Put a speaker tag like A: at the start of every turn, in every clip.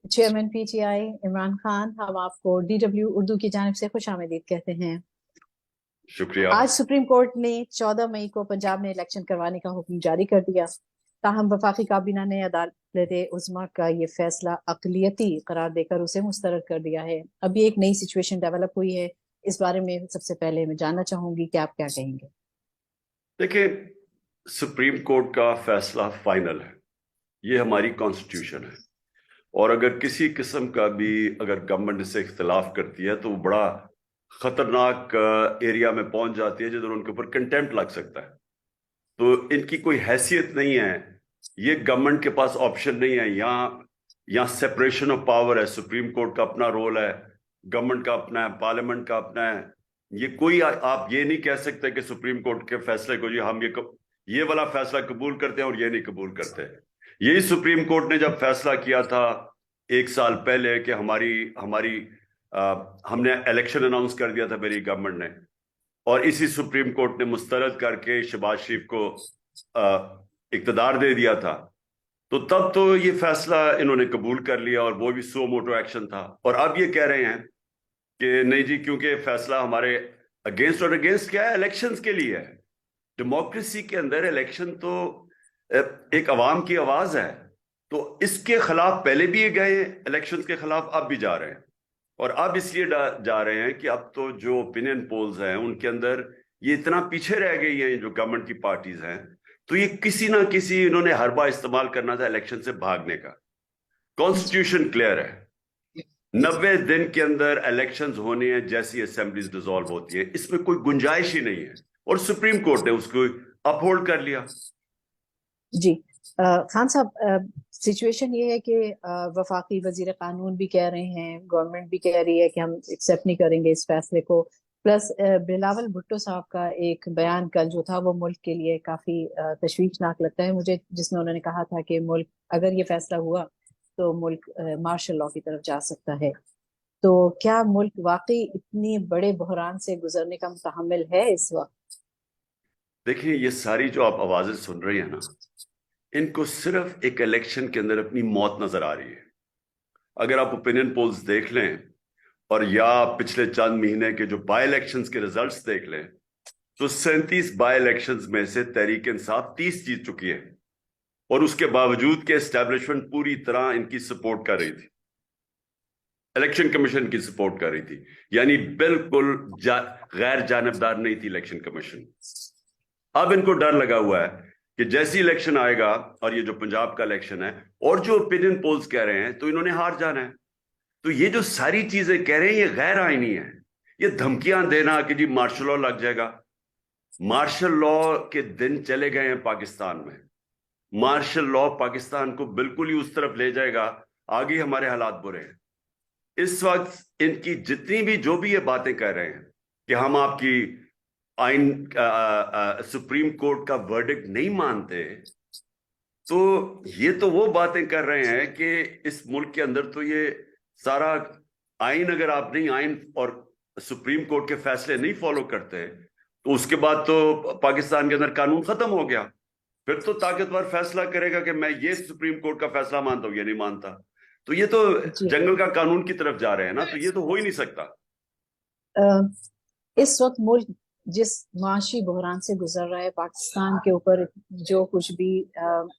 A: Chairman PTI Imran Khan, हम आपको DW Urdu की जानिब से खुश आमदीद कहते हैं।
B: शुक्रिया।
A: आज सुप्रीम कोर्ट ने 14 मई को पंजाब में इलेक्शन करवाने का हुक्म जारी कर दिया। ताहम वफाकी काबीना ने अदालत उज़्मा का ये फैसला अक़लियती करार देकर उसे मुस्तरद कर दिया है। अभी एक नई सिचुएशन डेवलप हुई है, इस बारे में सबसे पहले मैं जानना चाहूंगी कि आप क्या कहेंगे।
B: देखिए, सुप्रीम कोर्ट का फैसला फाइनल है, ये हमारी कॉन्स्टिट्यूशन है, और अगर किसी किस्म का भी अगर गवर्नमेंट से इख्तिलाफ करती है तो वो बड़ा खतरनाक एरिया में पहुंच जाती है जिधर उनके ऊपर कंटेम्प्ट लग सकता है। तो इनकी कोई हैसियत नहीं है, ये गवर्नमेंट के पास ऑप्शन नहीं है। यहाँ सेपरेशन ऑफ पावर है, सुप्रीम कोर्ट का अपना रोल है, गवर्नमेंट का अपना है, पार्लियामेंट का अपना है। ये कोई आप ये नहीं कह सकते कि सुप्रीम कोर्ट के फैसले को जी हम ये वाला फैसला कबूल करते हैं और ये नहीं कबूल करते। यही सुप्रीम कोर्ट ने जब फैसला किया था 1 साल पहले कि हमने इलेक्शन अनाउंस कर दिया था मेरी गवर्नमेंट ने, और इसी सुप्रीम कोर्ट ने मुस्तरद करके शहबाज शरीफ को इक़्तिदार दे दिया था। तो तब तो ये फैसला इन्होंने कबूल कर लिया और वो भी सो मोटो एक्शन था। और अब ये कह रहे हैं कि नहीं जी, क्योंकि फैसला हमारे अगेंस्ट, और अगेंस्ट क्या है, इलेक्शंस के लिए है। डेमोक्रेसी के अंदर इलेक्शन तो एक अवाम की आवाज है, तो इसके खिलाफ पहले भी ये गए इलेक्शंस के खिलाफ, अब भी जा रहे हैं। और अब इसलिए जा रहे हैं कि अब तो जो ओपिनियन पोल्स हैं उनके अंदर ये इतना पीछे रह गई हैं जो गवर्नमेंट की पार्टीज हैं, तो ये किसी ना किसी इन्होंने हरबा इस्तेमाल करना था इलेक्शन से भागने का। कॉन्स्टिट्यूशन क्लियर है, 90 दिन के अंदर इलेक्शंस होने हैं जैसी असेंबलीज डिसॉल्व होती है, इसमें कोई गुंजाइश ही नहीं है, और सुप्रीम कोर्ट ने उसको अपहोल्ड कर लिया।
A: जी खान साहब, सिचुएशन ये है कि वफाकी वजीर कानून भी कह रहे हैं, गवर्नमेंट भी कह रही है कि हम एक्सेप्ट नहीं करेंगे इस फैसले को, प्लस बिलावल भुट्टो साहब का एक बयान कल जो था वो मुल्क के लिए काफी तशवीशनाक लगता है मुझे, जिसमें उन्होंने कहा था कि मुल्क, अगर ये फैसला हुआ तो मुल्क मार्शल लॉ की तरफ जा सकता है। तो क्या मुल्क वाकई इतनी बड़े बहरान से गुजरने का मुतहम्मिल है इस वक्त?
B: देखिए, ये सारी जो आप आवाजें सुन रही हैं ना, इनको सिर्फ एक इलेक्शन के अंदर अपनी मौत नजर आ रही है। अगर आप ओपिनियन पोल्स देख लें और या पिछले चंद महीने के जो बाई इलेक्शंस के रिजल्ट्स देख लें, तो 37 बाई इलेक्शंस में से तहरीक इंसाफ 30 जीत चुकी है, और उसके बावजूद के एस्टेब्लिशमेंट पूरी तरह इनकी सपोर्ट कर रही थी, इलेक्शन कमीशन की सपोर्ट कर रही थी, यानी बिल्कुल गैर जानबदार नहीं थी इलेक्शन कमीशन। अब इनको डर लगा हुआ है कि जैसी इलेक्शन आएगा, और ये जो पंजाब का इलेक्शन है और जो ओपिनियन पोल्स कह रहे हैं, तो इन्होंने हार जाना है। तो ये जो सारी चीजें कह रहे हैं ये गैर आईनी है। ये धमकियां देना कि जी मार्शल लॉ लग जाएगा, मार्शल लॉ के दिन चले गए हैं पाकिस्तान में। मार्शल लॉ पाकिस्तान को बिल्कुल ही उस तरफ ले जाएगा, आगे हमारे हालात बुरे हैं। इस वक्त इनकी जितनी भी जो भी ये बातें कर रहे हैं कि हम आपकी आइन सुप्रीम कोर्ट का वर्डिक्ट नहीं मानते, तो ये तो वो बातें कर रहे हैं कि इस मुल्क के अंदर तो ये सारा आइन, अगर आप नहीं आइन और सुप्रीम कोर्ट के फैसले नहीं फॉलो करते, तो उसके बाद तो पाकिस्तान के अंदर कानून खत्म हो गया। फिर तो ताकतवर फैसला करेगा कि मैं ये सुप्रीम कोर्ट का फैसला मानता हूं, ये नहीं मानता। तो ये तो जंगल का कानून की तरफ जा रहे हैं ना, तो ये तो हो ही नहीं सकता।
A: इस वक्त मुल्क जिस माशी बहरान से गुजर रहा है, पाकिस्तान के ऊपर जो कुछ भी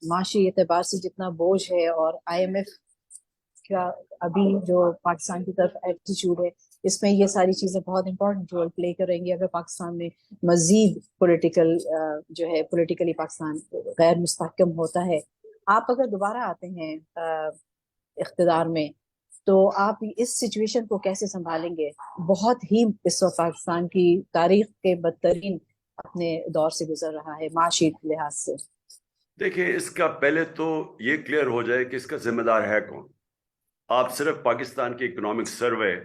A: माशी एतबार से जितना बोझ है, और IMF का अभी जो पाकिस्तान की तरफ एटीट्यूड है, इसमें ये सारी चीजें बहुत इंपॉर्टेंट रोल प्ले करेंगी। अगर पाकिस्तान में मजीद पॉलिटिकली पाकिस्तान गैर मुस्तहकम होता है, आप अगर दोबारा आते हैं इख्तिदार में, तो आप इस सिचुएशन को कैसे संभालेंगे? बहुत ही इस वक्त पाकिस्तान की तारीख के बदतरीन अपने दौर से गुजर रहा है माशी लिहाज से।
B: देखिए, इसका पहले तो ये क्लियर हो जाए कि इसका जिम्मेदार है कौन। आप सिर्फ पाकिस्तान की इकोनॉमिक सर्वे,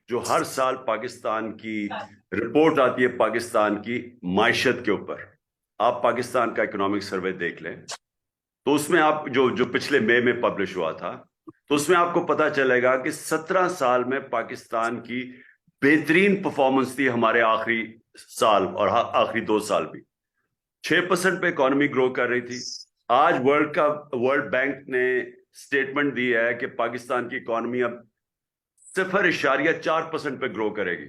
B: जो हर साल पाकिस्तान की रिपोर्ट आती है पाकिस्तान की माइशत के ऊपर, आप पाकिस्तान का इकोनॉमिक सर्वे देख लें, तो उसमें आप जो पिछले मई में पब्लिश हुआ था, तो उसमें आपको पता चलेगा कि 17 साल में पाकिस्तान की बेहतरीन परफॉर्मेंस थी हमारे आखिरी साल, और आखिरी 2 साल भी 6% पे इकोनॉमी ग्रो कर रही थी। आज वर्ल्ड बैंक ने स्टेटमेंट दी है कि पाकिस्तान की इकॉनमी अब 0.4% पे ग्रो करेगी।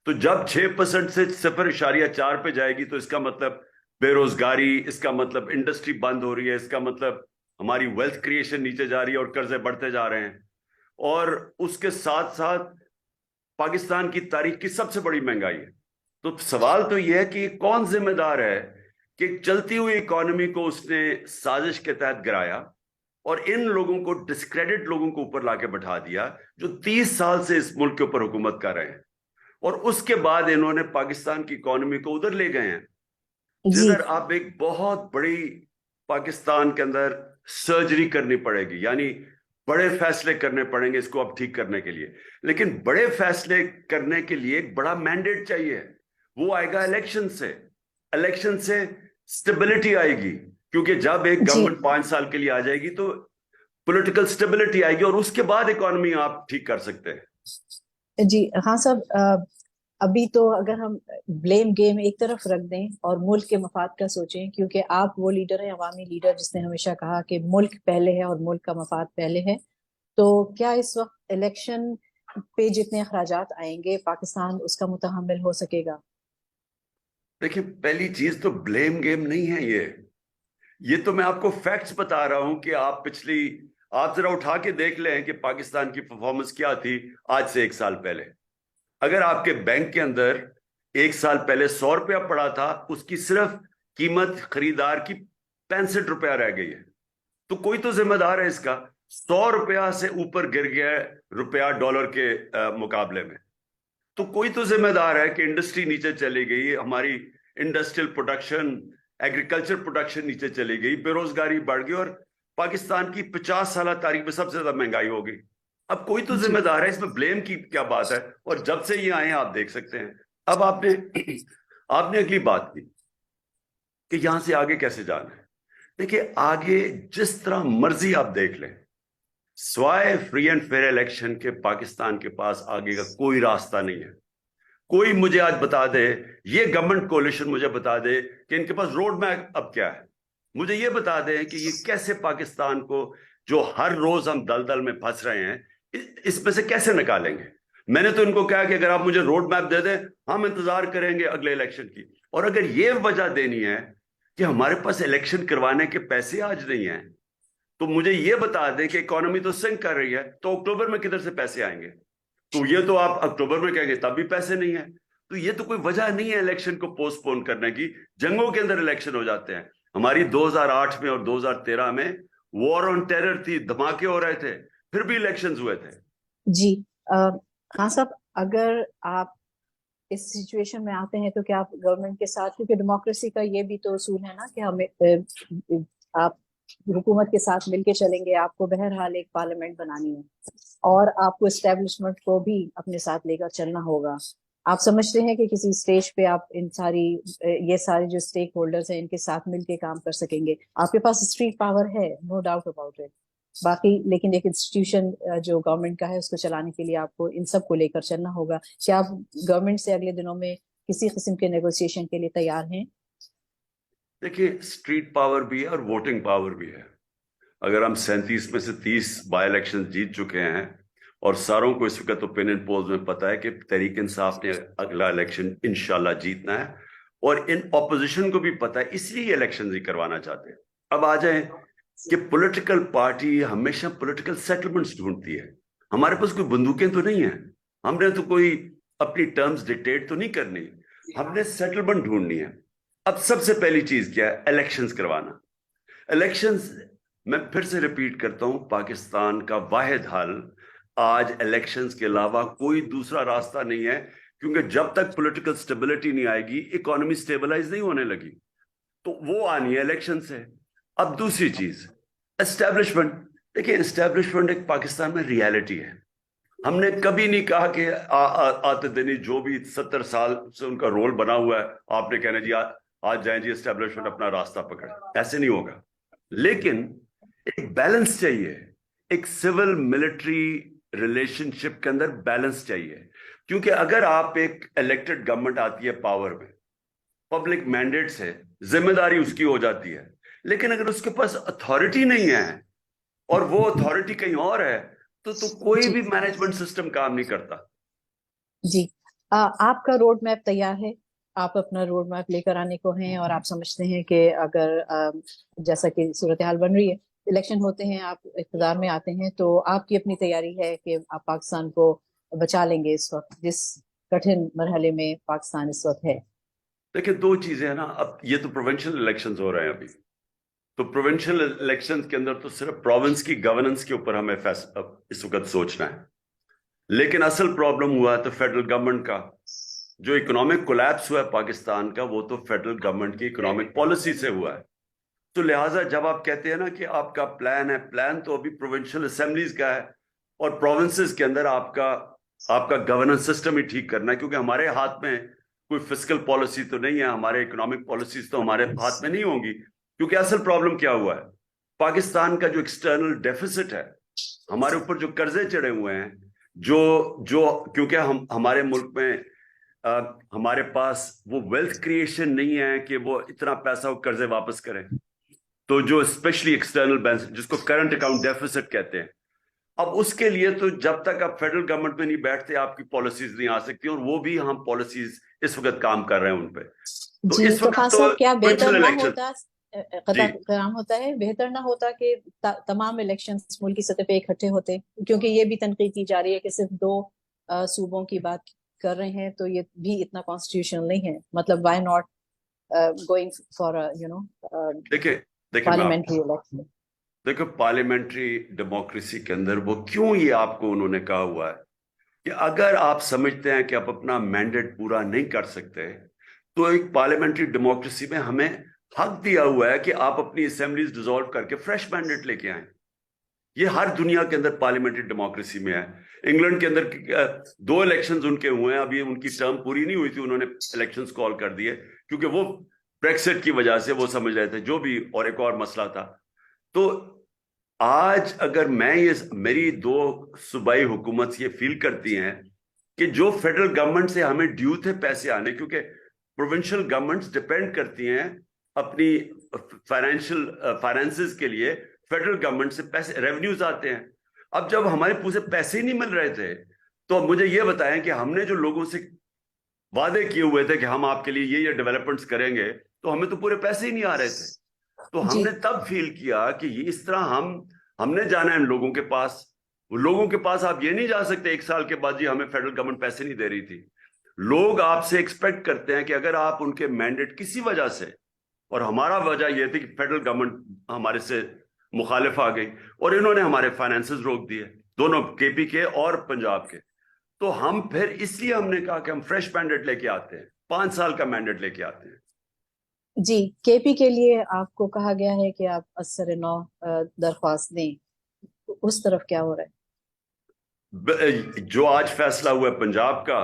B: तो जब 6% से 0.4 पे जाएगी तो इसका मतलब बेरोजगारी, इसका मतलब इंडस्ट्री बंद हो रही है, इसका मतलब हमारी वेल्थ क्रिएशन नीचे जा रही है और कर्जे बढ़ते जा रहे हैं। और उसके साथ साथ पाकिस्तान की तारीख की सबसे बड़ी महंगाई है। तो सवाल तो यह है कि कौन जिम्मेदार है कि चलती हुई इकोनॉमी को उसने साजिश के तहत गिराया और इन लोगों को, डिस्क्रेडिट लोगों को ऊपर लाके बैठा दिया जो 30 साल से इस मुल्क के ऊपर हुकूमत कर रहे हैं, और उसके बाद इन्होंने पाकिस्तान की इकोनॉमी को उधर ले गए हैं
A: जी
B: जिधर आप एक बहुत बड़ी पाकिस्तान के अंदर सर्जरी करनी पड़ेगी, यानी बड़े फैसले करने पड़ेंगे इसको अब ठीक करने के लिए। लेकिन बड़े फैसले करने के लिए एक बड़ा मैंडेट चाहिए, वो आएगा इलेक्शन से। इलेक्शन से स्टेबिलिटी आएगी, क्योंकि जब एक
A: जी
B: गवर्नमेंट 5 साल के लिए आ जाएगी तो पॉलिटिकल स्टेबिलिटी आएगी और उसके बाद इकोनॉमी आप ठीक कर सकते हैं।
A: जी हाँ साहब, अभी तो अगर हम ब्लेम गेम एक तरफ रख दें और मुल्क के मफाद का सोचें, क्योंकि आप वो लीडर हैं, अवामी लीडर, जिसने हमेशा कहा कि मुल्क पहले है और मुल्क का मफाद पहले है, तो क्या इस वक्त इलेक्शन पे जितने अखराजात आएंगे पाकिस्तान उसका मुतहम्मिल हो सकेगा?
B: देखिए, पहली चीज तो ब्लेम गेम नहीं है ये तो मैं आपको फैक्ट्स बता रहा हूं कि आप जरा उठा के देख लें कि पाकिस्तान की परफॉर्मेंस क्या थी आज से 1 साल पहले। अगर आपके बैंक के अंदर 1 साल पहले 100 रुपया पड़ा था, उसकी सिर्फ कीमत खरीदार की 65 रुपया रह गई है, तो कोई तो जिम्मेदार है इसका। 100 रुपया से ऊपर गिर गया है रुपया डॉलर के मुकाबले में, तो कोई तो जिम्मेदार है कि इंडस्ट्री नीचे चली गई, हमारी इंडस्ट्रियल प्रोडक्शन, एग्रीकल्चर प्रोडक्शन नीचे चली गई, बेरोजगारी बढ़ गई और पाकिस्तान की 50 साल तारीख में सबसे ज्यादा महंगाई हो गई। अब कोई तो
A: जी
B: जिम्मेदार है, इसमें ब्लेम की क्या बात है? और जब से ये आए आप देख सकते हैं। अब आपने आपने अगली बात की कि यहां से आगे कैसे जाना है। देखिए, आगे जिस तरह मर्जी आप देख लें, स्वाय फ्री एंड फेयर इलेक्शन के पाकिस्तान के पास आगे का कोई रास्ता नहीं है। कोई मुझे आज बता दे, ये गवर्नमेंट कोalition मुझे बता दे कि इनके पास रोड मैप अब क्या है। मुझे ये बता दे कि ये कैसे पाकिस्तान को, जो हर रोज हम दलदल में फंस रहे हैं, इसमें से कैसे निकालेंगे। मैंने तो इनको कहा कि अगर आप मुझे रोड मैप दे दें, हम इंतजार करेंगे अगले इलेक्शन की। और अगर ये वजह देनी है कि हमारे पास इलेक्शन करवाने के पैसे आज नहीं है, तो मुझे ये बता दें कि इकोनॉमी तो सिंक कर रही है, तो अक्टूबर में किधर से पैसे आएंगे? तो ये तो आप अक्टूबर में कहेंगे तब भी पैसे नहीं है, तो ये तो कोई वजह नहीं है इलेक्शन को पोस्टपोन करने की। जंगों के अंदर इलेक्शन हो जाते हैं। हमारी 2008 में और 2013 में वॉर ऑन टेरर थी, धमाके हो रहे थे, फिर भी इलेक्शंस हुए थे।
A: जी हाँ साहब, अगर आप इस सिचुएशन में आते हैं तो क्या आप गवर्नमेंट के साथ, क्योंकि डेमोक्रेसी का ये भी तो उसूल है ना कि हमें आप हुकूमत के साथ मिलके चलेंगे, आपको बहरहाल एक पार्लियामेंट बनानी है और आपको एस्टेब्लिशमेंट को भी अपने साथ लेकर चलना होगा। आप समझते हैं कि किसी स्टेज पे आप ये सारे जो स्टेक होल्डर्स हैं इनके साथ मिलके काम कर सकेंगे? आपके पास स्ट्रीट पावर है, नो डाउट अबाउट इट, बाकी लेकिन एक इंस्टीट्यूशन जो गवर्नमेंट का है उसको चलाने के लिए आपको इन सब को लेकर चलना होगा। क्या आप गवर्नमेंट से अगले दिनों में किसी किस्म के नेगोशिएशन के लिए तैयार हैं?
B: देखिए, स्ट्रीट पावर भी है और वोटिंग पावर भी है। अगर हम 37 में से 30 बाई इलेक्शन जीत चुके हैं और सारों को इस वक्त ओपिनियन पोल्स में पता है कि तहरीक इंसाफ ने अगला इलेक्शन इंशाल्लाह जीतना है, और इन ऑपोजिशन को भी पता है, इसलिए इलेक्शन ही करवाना चाहते हैं। अब आ जाए कि पॉलिटिकल पार्टी हमेशा पॉलिटिकल सेटलमेंट्स ढूंढती है। हमारे पास कोई बंदूकें तो नहीं है, हमने तो कोई अपनी टर्म्स डिक्टेट तो नहीं करनी, हमने सेटलमेंट ढूंढनी है। अब सबसे पहली चीज क्या है? इलेक्शंस करवाना। इलेक्शंस, मैं फिर से रिपीट करता हूं, पाकिस्तान का वाहिद हल आज इलेक्शंस के अलावा कोई दूसरा रास्ता नहीं है, क्योंकि जब तक पॉलिटिकल स्टेबिलिटी नहीं आएगी, इकोनॉमी स्टेबलाइज नहीं होने लगी, तो वो आनी है इलेक्शन से। अब दूसरी चीज, एस्टेब्लिशमेंट। देखिए, एस्टेब्लिशमेंट एक पाकिस्तान में रियलिटी है। हमने कभी नहीं कहा कि आते दिन ही जो भी 70 साल से उनका रोल बना हुआ है, आपने कहना जी आज जाए जी एस्टेब्लिशमेंट अपना रास्ता पकड़, ऐसे नहीं होगा। लेकिन एक बैलेंस चाहिए, एक सिविल मिलिट्री रिलेशनशिप के अंदर बैलेंस चाहिए, क्योंकि अगर आप एक इलेक्टेड गवर्नमेंट आती है पावर में, पब्लिक मैंडेट से, जिम्मेदारी उसकी हो जाती है, लेकिन अगर उसके पास अथॉरिटी नहीं है اور وہ اتھارٹی کہیں اور ہے تو کوئی
A: جی
B: بھی مینجمنٹ سسٹم کام نہیں کرتا.
A: جی آپ کا روڈ میپ تیار ہے؟ آپ اپنا روڈ میپ لے کر آنے کو ہیں اور آپ سمجھتے ہیں کہ اگر جیسا کہ صورتحال بن رہی ہے، الیکشن ہوتے ہیں، آپ اقتدار میں آتے ہیں، تو آپ کی اپنی تیاری ہے کہ آپ پاکستان کو بچا لیں گے اس وقت جس کٹھن مرحلے میں پاکستان اس وقت ہے؟
B: دیکھیں دو چیزیں ہیں نا. اب یہ تو پروونشل الیکشنز ہو رہے ہیں ابھی، تو پروونشل الیکشنز کے اندر تو صرف پروونس کی گورننس کے اوپر ہمیں اس وقت سوچنا ہے. لیکن اصل پرابلم ہوا ہے تو فیڈرل گورنمنٹ کا جو اکنامک کولیپس ہوا ہے پاکستان کا، وہ تو فیڈرل گورنمنٹ کی اکنامک پالیسی سے ہوا ہے. تو لہٰذا جب آپ کہتے ہیں نا کہ آپ کا پلان ہے، پلان تو ابھی پروونشل اسمبلیز کا ہے اور پروونسز کے اندر آپ کا گورننس سسٹم ہی ٹھیک کرنا ہے، کیونکہ ہمارے ہاتھ میں کوئی فسکل پالیسی تو نہیں ہے، ہمارے اکنامک پالیسیز تو ہمارے ہاتھ میں نہیں ہوں گی. کیونکہ اصل پرابلم کیا ہوا ہے، پاکستان کا جو ایکسٹرنل ڈیفیسٹ ہے، ہمارے اوپر جو قرضے چڑھے ہوئے ہیں، جو کیونکہ ہمارے ملک میں ہمارے پاس وہ ویلتھ کریشن نہیں ہے کہ وہ اتنا پیسہ وہ قرضے واپس کریں. تو جو اسپیشلی ایکسٹرنل بیلنس جس کو کرنٹ اکاؤنٹ ڈیفیسٹ کہتے ہیں، اب اس کے لیے تو جب تک آپ فیڈرل گورنمنٹ میں نہیں بیٹھتے آپ کی پالیسیز نہیں آ سکتی، اور وہ بھی ہم پالیسیز اس وقت کام کر رہے ہیں ان پہ. تو
A: جی
B: اس
A: تو
B: وقت
A: خان
B: تو
A: صاحب، کیا بہتر
B: پروونشل
A: نہ
B: الیکشن.
A: ہوتا،
B: جی
A: کلام ہوتا ہے، بہتر نہ ہوتا کہ تمام الیکشن ملک کی سطح پہ اکٹھے ہوتے؟ کیونکہ یہ بھی تنقید کی جا رہی ہے کہ صرف دو صوبوں کی بات کر رہے ہیں، تو یہ بھی اتنا کانسٹیٹیوشنل نہیں ہے. مطلب وائی ناٹ گوئنگ فار
B: دیکھیں میں آپ
A: پارلیمنٹری الیکشن؟
B: دیکھو پارلیمنٹری ڈیموکریسی کے اندر وہ کیوں یہ آپ کو انہوں نے کہا ہوا ہے کہ اگر آپ سمجھتے ہیں کہ آپ اپنا مینڈیٹ پورا نہیں کر سکتے، تو ایک پارلیمنٹری ڈیموکریسی میں ہمیں حق دیا ہوا ہے کہ آپ اپنی اسمبلیز ڈیزالو کر کے فریش مینڈیٹ لے کے آئیں. یہ ہر دنیا کے اندر پارلیمنٹری ڈیموکریسی میں ہے. انگلینڈ کے اندر 2 الیکشنز ان کے ہوئے ہیں، ابھی ان کی ٹرم پوری نہیں ہوئی تھی، انہوں نے الیکشنز کال کر دیے کیونکہ وہ بریکسٹ کی وجہ سے وہ سمجھ رہے تھے جو بھی، اور ایک اور مسئلہ تھا. تو آج اگر میری 2 صوبائی حکومت یہ فیل کرتی ہیں کہ جو فیڈرل گورنمنٹ سے ہمیں ڈیو تھے پیسے آنے، کیونکہ پروونشل گورنمنٹس ڈپینڈ کرتی ہیں اپنی فائنینسز کے لیے فیڈرل گورنمنٹ سے پیسے، ریونیوز آتے ہیں. اب جب ہمارے پورے پیسے ہی نہیں مل رہے تھے، تو اب مجھے یہ بتائیں کہ ہم نے جو لوگوں سے وعدے کیے ہوئے تھے کہ ہم آپ کے لیے یہ ڈیولپمنٹس کریں گے، تو ہمیں تو پورے پیسے ہی نہیں آ رہے تھے. تو ہم
A: جی
B: نے تب فیل کیا کہ یہ اس طرح ہم نے جانا ہے ان لوگوں کے پاس. لوگوں کے پاس آپ یہ نہیں جا سکتے 1 سال کے بعد جی ہمیں فیڈرل گورنمنٹ پیسے نہیں دے رہی تھی. لوگ آپ سے ایکسپیکٹ کرتے ہیں کہ اگر آپ ان کے مینڈیٹ کسی وجہ سے، اور ہمارا وجہ یہ تھی کہ فیڈرل گورنمنٹ ہمارے سے مخالف آ گئی اور انہوں نے ہمارے فائنینسز روک دیے، دونوں کے پی کے اور پنجاب کے. تو ہم پھر اس لیے ہم نے کہا کہ ہم فریش مینڈیٹ لے کے آتے ہیں، 5 سال کا مینڈیٹ لے کے آتے ہیں.
A: جی کے پی کے لیے آپ کو کہا گیا ہے کہ آپ اثر نو درخواست دیں، اس طرف کیا ہو رہا ہے؟
B: جو آج فیصلہ ہوا ہے پنجاب کا،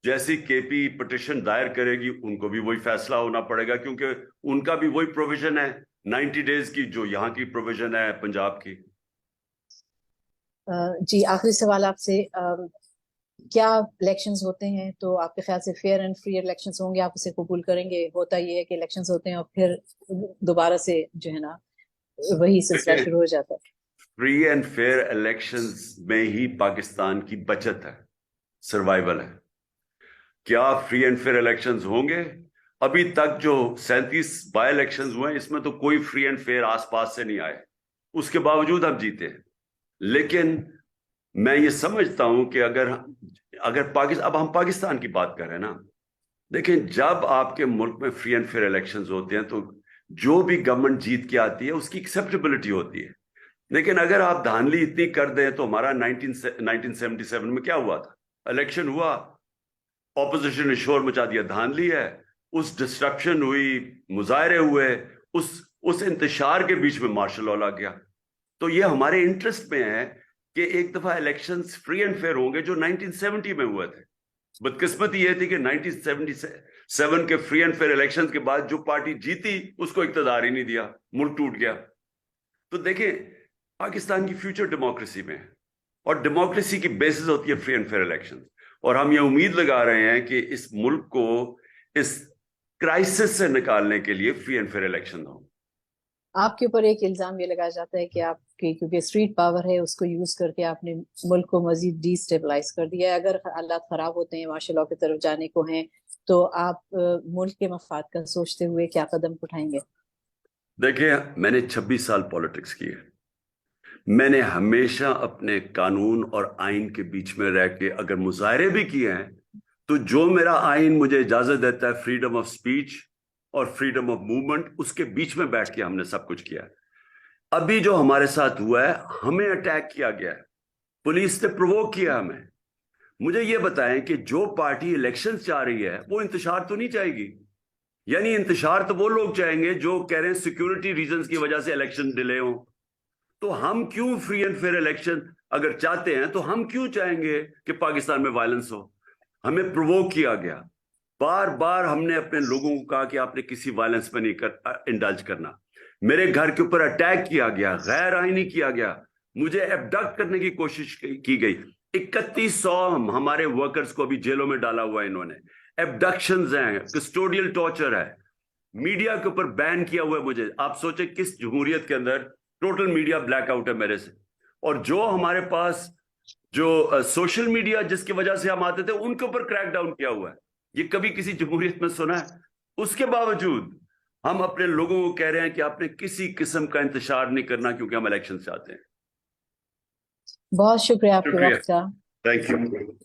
B: جیسی کے پی پٹیشن دائر کرے گی ان کو بھی وہی فیصلہ ہونا پڑے گا، کیونکہ ان کا بھی وہی پروویژن ہے 90 ڈیز کی جو یہاں کی پروویژن ہے پنجاب کی.
A: جی آخری سوال آپ سے، کیا الیکشنز ہوتے ہیں تو آپ کے خیال سے فیئر اینڈ فری الیکشنز ہوں گے؟ آپ اسے قبول کریں گے؟ ہوتا یہ ہے کہ الیکشنز ہوتے ہیں اور پھر دوبارہ سے جو ہے نا وہی سلسلہ شروع ہو جاتا ہے.
B: فری اینڈ فیئر الیکشنز میں ہی پاکستان کی بچت ہے، سروائیول ہے. کیا فری اینڈ فیئر الیکشنز ہوں گے؟ ابھی تک جو 37 بائی الیکشنز ہوئے ہیں اس میں تو کوئی فری اینڈ فیئر آس پاس سے نہیں آئے، اس کے باوجود ہم جیتے ہیں. لیکن میں یہ سمجھتا ہوں کہ اگر اب ہم پاکستان کی بات کر رہے ہیں نا، دیکھیں جب آپ کے ملک میں فری اینڈ فیئر الیکشنز ہوتے ہیں تو جو بھی گورنمنٹ جیت کے آتی ہے اس کی ایکسیپٹیبلٹی ہوتی ہے. لیکن اگر آپ دھاندلی اتنی کر دیں تو ہمارا 1977 میں کیا ہوا تھا، الیکشن ہوا، اپوزیشن نے شور مچا دیا، دھاندلی ہے، اس ڈسٹرپشن ہوئی، مظاہرے ہوئے، اس انتشار کے بیچ میں مارشل لاء لگ گیا. تو یہ ہمارے انٹرسٹ میں ہے کہ ایک دفعہ الیکشنز فری اینڈ فیئر ہوں گے جو 1970 میں ہوئے تھے. بدقسمتی یہ تھی کہ 1977 کے فری اینڈ فیئر الیکشن کے بعد جو پارٹی جیتی اس کو اقتدار ہی نہیں دیا، ملک ٹوٹ گیا. تو دیکھیں پاکستان کی فیوچر ڈیموکریسی میں ہے اور ڈیموکریسی کی بیسس ہوتی ہے فری اینڈ فیئر الیکشن، اور ہم یہ امید لگا رہے ہیں کہ اس ملک کو اس کرائسس سے نکالنے کے لیے فری اینڈ فیئر الیکشن ہوں.
A: آپ کے اوپر ایک الزام یہ لگایا جاتا ہے کہ آپ कि क्योंकि स्ट्रीट पावर है उसको यूज करके आपने मुल्क को मजीद डिस्टेबलाइज कर दिया है। अगर हालात खराब होते हैं, मार्शल लॉ की तरफ जाने को हैं, तो आप मुल्क के मफाद का सोचते हुए क्या कदम उठाएंगे?
B: देखिए, मैंने 26 साल पॉलिटिक्स की है। मैंने हमेशा अपने कानून और आइन के बीच में रह के अगर मुजाहरे भी किए हैं, तो जो मेरा आइन मुझे इजाजत देता है, फ्रीडम ऑफ स्पीच और फ्रीडम ऑफ मूवमेंट, उसके बीच में बैठ के हमने सब कुछ किया है। अभी जो हमारे साथ हुआ है, हमें अटैक किया गया है, पुलिस ने प्रोवोक किया हमें। मुझे ये बताएं कि जो पार्टी इलेक्शन चाह रही है वो इंतशार तो नहीं चाहेगी। यानी इंतशार तो वो लोग चाहेंगे जो कह रहे हैं सिक्योरिटी रीजंस की वजह से इलेक्शन डिले हो। तो हम क्यों फ्री एंड फेयर इलेक्शन अगर चाहते हैं, तो हम क्यों चाहेंगे कि पाकिस्तान में वायलेंस हो? हमें प्रोवोक किया गया। बार बार हमने अपने लोगों को कहा कि आपने किसी वायलेंस में नहीं इंडल्ज करना। मेरे घर के ऊपर अटैक किया गया, गैर आईनी किया गया, मुझे एबडक्ट करने की कोशिश की गई। 3100 हमारे वर्कर्स को अभी जेलों में डाला हुआ है इन्होंने। एबडक्शंस हैं, कस्टोडियल टॉर्चर है, मीडिया के ऊपर बैन किया हुआ है मुझे। आप सोचे किस जमहूरियत के अंदर टोटल मीडिया ब्लैकआउट है मेरे से। और जो हमारे पास जो सोशल मीडिया जिसकी वजह से हम आते थे, उनके ऊपर क्रैक डाउन किया हुआ है। ये कभी किसी जमहूरियत में सुना है? उसके बावजूद हम अपने लोगों को कह रहे हैं कि आपने किसी किस्म का इंतजार नहीं करना क्योंकि हम इलेक्शन चाहते हैं।
A: बहुत शुक्रिया आपके
B: शुक्रिया,
A: वक्त का।
B: Thank you.